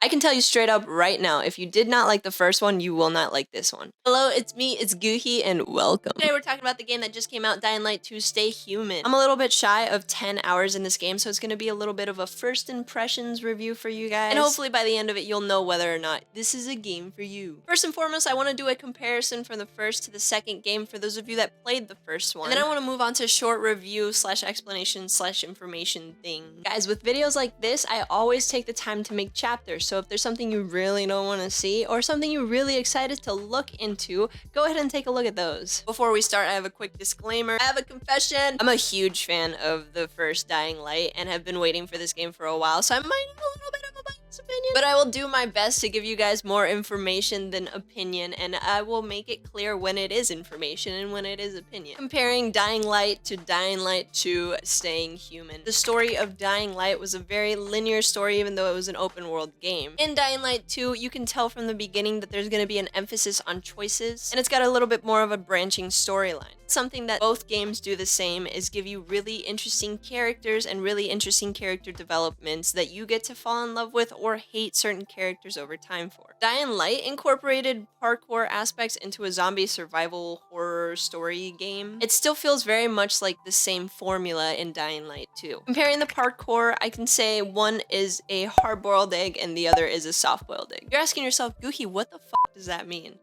I can tell you straight up right now, if you did not like the first one, you will not like this one. Hello, it's me, it's Goohee, and welcome. Today we're talking about the game that just came out, DyingLight 2 Stay Human. I'm a little bit shy of 10 hours in this game, so it's gonna be a little bit of a first impressions review for you guys. And hopefully by the end of it, you'll know whether or not this is a game for you. First and foremost, I wanna do a comparison from the first to the second game for those of you that played the first one. And then I wanna move on to a short review / explanation / information thing. Guys, with videos like this, I always take the time to make chapters. So if there's something you really don't want to see or something you're really excited to look into, go ahead and take a look at those. Before we start, I have a quick disclaimer. I have a confession. I'm a huge fan of the first Dying Light and have been waiting for this game for a while, so I might have a little bit of a biased opinion. But I will do my best to give you guys more information than opinion, and I will make it clear when it is information and when it is opinion. Comparing Dying Light to Dying Light 2 Staying Human. The story of Dying Light was a very linear story, even though it was an open world game. In Dying Light 2, you can tell from the beginning that there's going to be an emphasis on choices, and it's got a little bit more of a branching storyline. Something that both games do the same is give you really interesting characters and really interesting character developments that you get to fall in love with or hate certain characters over time for. Dying Light incorporated parkour aspects into a zombie survival horror story game. It still feels very much like the same formula in Dying Light 2. Comparing the parkour, I can say one is a hard-boiled egg and the other is a soft-boiled egg. You're asking yourself, Goohee, what the fuck does that mean?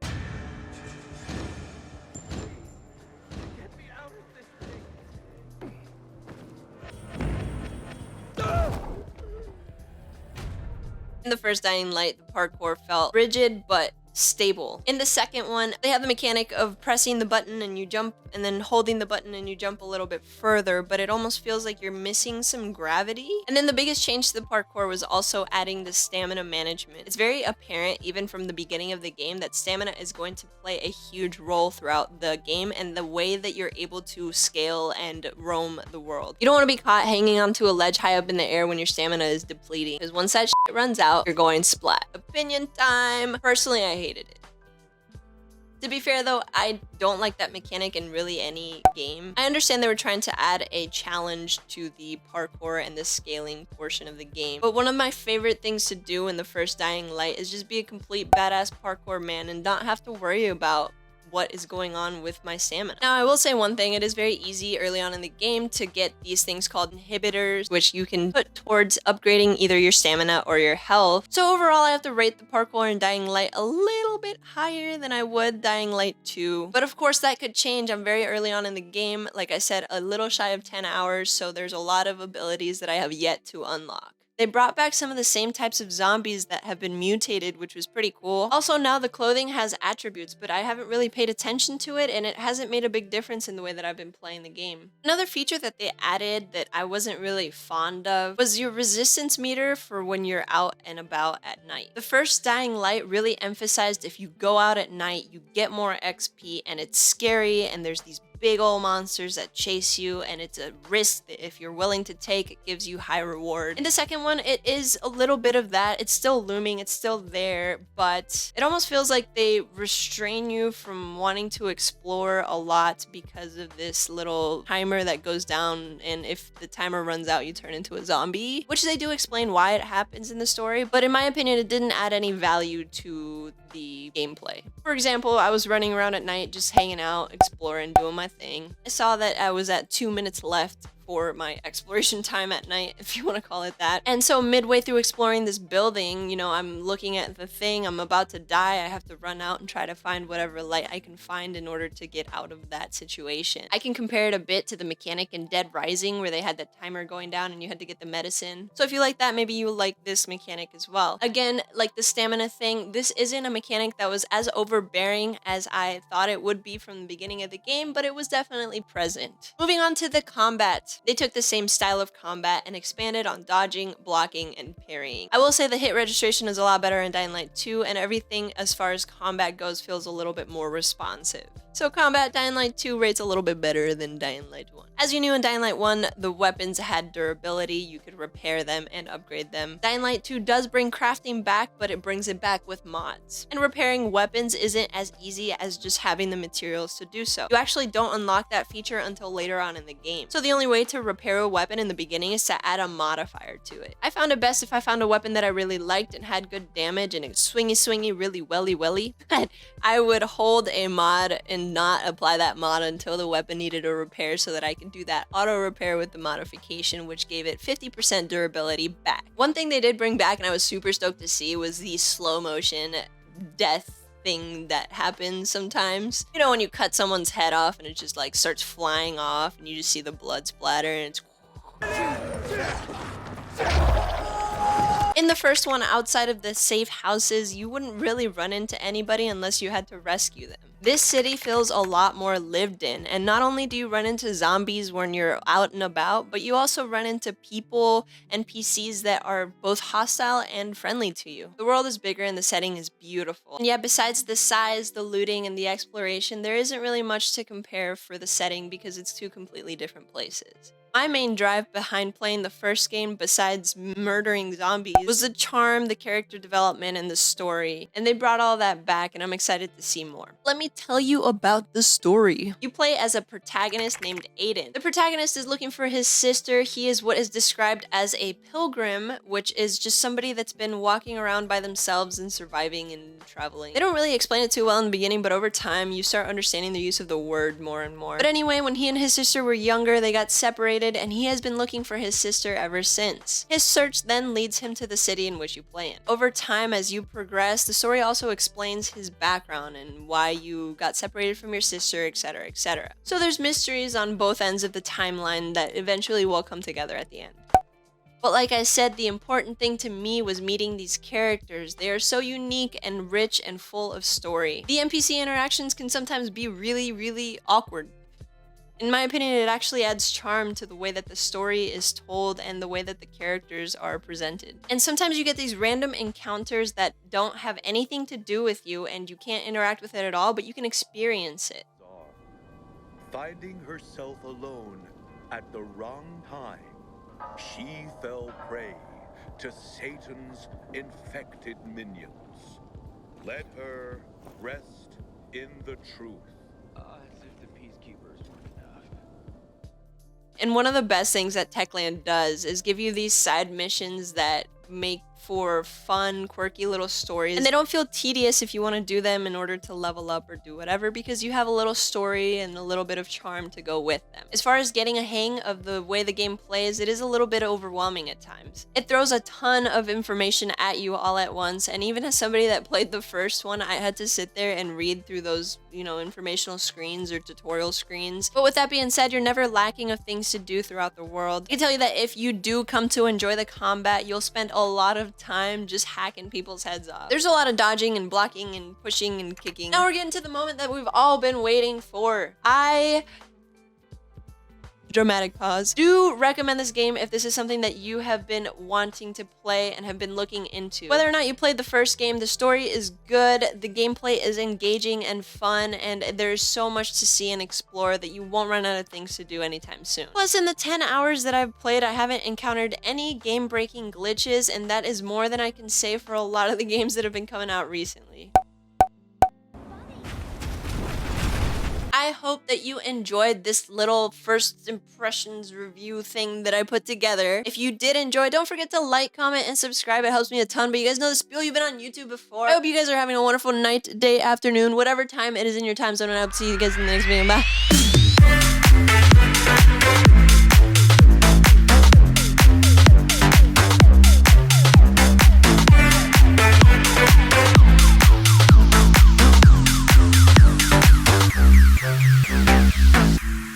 In the first Dying Light, the parkour felt rigid but stable. In the second one, they have the mechanic of pressing the button and you jump, and then holding the button and you jump a little bit further, but it almost feels like you're missing some gravity. And then the biggest change to the parkour was also adding the stamina management. It's very apparent, even from the beginning of the game, that stamina is going to play a huge role throughout the game and the way that you're able to scale and roam the world. You don't want to be caught hanging onto a ledge high up in the air when your stamina is depleting, because once that shit runs out, you're going splat. Opinion time. Personally, I hated it. To be fair though, I don't like that mechanic in really any game. I understand they were trying to add a challenge to the parkour and the scaling portion of the game, but one of my favorite things to do in the first Dying Light is just be a complete badass parkour man and not have to worry about what is going on with my stamina. Now, I will say one thing, it is very easy early on in the game to get these things called inhibitors, which you can put towards upgrading either your stamina or your health. So overall, I have to rate the parkour in Dying Light a little bit higher than I would Dying Light 2. But of course, that could change. I'm very early on in the game. Like I said, a little shy of 10 hours, so there's a lot of abilities that I have yet to unlock. They brought back some of the same types of zombies that have been mutated, which was pretty cool. Also, now the clothing has attributes, but I haven't really paid attention to it, and it hasn't made a big difference in the way that I've been playing the game. Another feature that they added that I wasn't really fond of was your resistance meter for when you're out and about at night. The first Dying Light really emphasized if you go out at night, you get more XP, and it's scary, and there's these big old monsters that chase you, and it's a risk that if you're willing to take, it gives you high reward. In the second one, it is a little bit of that. It's still looming, it's still there, but it almost feels like they restrain you from wanting to explore a lot because of this little timer that goes down, and if the timer runs out, you turn into a zombie, which they do explain why it happens in the story, but in my opinion, it didn't add any value to the gameplay. For example, I was running around at night, just hanging out, exploring, doing my thing. I saw that I was at 2 minutes left for my exploration time at night, if you want to call it that. And so midway through exploring this building, you know, I'm looking at the thing, I'm about to die, I have to run out and try to find whatever light I can find in order to get out of that situation. I can compare it a bit to the mechanic in Dead Rising, where they had that timer going down and you had to get the medicine. So if you like that, maybe you like this mechanic as well. Again, like the stamina thing, this isn't a mechanic that was as overbearing as I thought it would be from the beginning of the game, but it was definitely present. Moving on to the combat. They took the same style of combat and expanded on dodging, blocking, and parrying. I will say the hit registration is a lot better in Dying Light 2, and everything as far as combat goes feels a little bit more responsive. So combat, Dying Light 2 rates a little bit better than Dying Light 1. As you knew in Dying Light 1, the weapons had durability, you could repair them and upgrade them. Dying Light 2 does bring crafting back, but it brings it back with mods. And repairing weapons isn't as easy as just having the materials to do so. You actually don't unlock that feature until later on in the game. So the only way to repair a weapon in the beginning is to add a modifier to it. I found it best if I found a weapon that I really liked and had good damage and it's swingy, really welly, but I would hold a mod and not apply that mod until the weapon needed a repair so that I could do that auto repair with the modification, which gave it 50% durability back. One thing they did bring back and I was super stoked to see was the slow motion death thing that happens sometimes. You know, when you cut someone's head off and it just like starts flying off and you just see the blood splatter and it's... In the first one, outside of the safe houses, you wouldn't really run into anybody unless you had to rescue them. This city feels a lot more lived in, and not only do you run into zombies when you're out and about, but you also run into people, NPCs that are both hostile and friendly to you. The world is bigger and the setting is beautiful. And yeah, besides the size, the looting, and the exploration, there isn't really much to compare for the setting because it's two completely different places. My main drive behind playing the first game, besides murdering zombies, was the charm, the character development, and the story. And they brought all that back, and I'm excited to see more. Let me tell you about the story. You play as a protagonist named Aiden. The protagonist is looking for his sister. He is what is described as a pilgrim, which is just somebody that's been walking around by themselves and surviving and traveling. They don't really explain it too well in the beginning, but over time, you start understanding the use of the word more and more. But anyway, when he and his sister were younger, they got separated, and he has been looking for his sister ever since. His search then leads him to the city in which you play in. Over time, as you progress, the story also explains his background and why you got separated from your sister, etc., etc. So there's mysteries on both ends of the timeline that eventually will come together at the end. But like I said, the important thing to me was meeting these characters. They are so unique and rich and full of story. The NPC interactions can sometimes be really awkward. In my opinion, it actually adds charm to the way that the story is told and the way that the characters are presented. And sometimes you get these random encounters that don't have anything to do with you and you can't interact with it at all, but you can experience it. Finding herself alone at the wrong time, she fell prey to Satan's infected minions. Let her rest in the truth. As if the peacekeepers weren't enough. And one of the best things that Techland does is give you these side missions that make for fun, quirky little stories. And they don't feel tedious if you want to do them in order to level up or do whatever, because you have a little story and a little bit of charm to go with them. As far as getting a hang of the way the game plays, it is a little bit overwhelming at times. It throws a ton of information at you all at once, and even as somebody that played the first one, I had to sit there and read through those, informational screens or tutorial screens. But with that being said, you're never lacking of things to do throughout the world. I can tell you that if you do come to enjoy the combat, you'll spend a lot of time just hacking people's heads off. There's a lot of dodging and blocking and pushing and kicking. Now we're getting to the moment that we've all been waiting for. Dramatic pause. Do recommend this game if this is something that you have been wanting to play and have been looking into. Whether or not you played the first game, the story is good, the gameplay is engaging and fun, and there's so much to see and explore that you won't run out of things to do anytime soon. Plus, in the 10 hours that I've played, I haven't encountered any game-breaking glitches, and that is more than I can say for a lot of the games that have been coming out recently. I hope that you enjoyed this little first impressions review thing that I put together. If you did enjoy, don't forget to like, comment, and subscribe. It helps me a ton, but you guys know the spiel. You've been on YouTube before. I hope you guys are having a wonderful night, day, afternoon, whatever time it is in your time zone, and I hope to see you guys in the next video. Bye.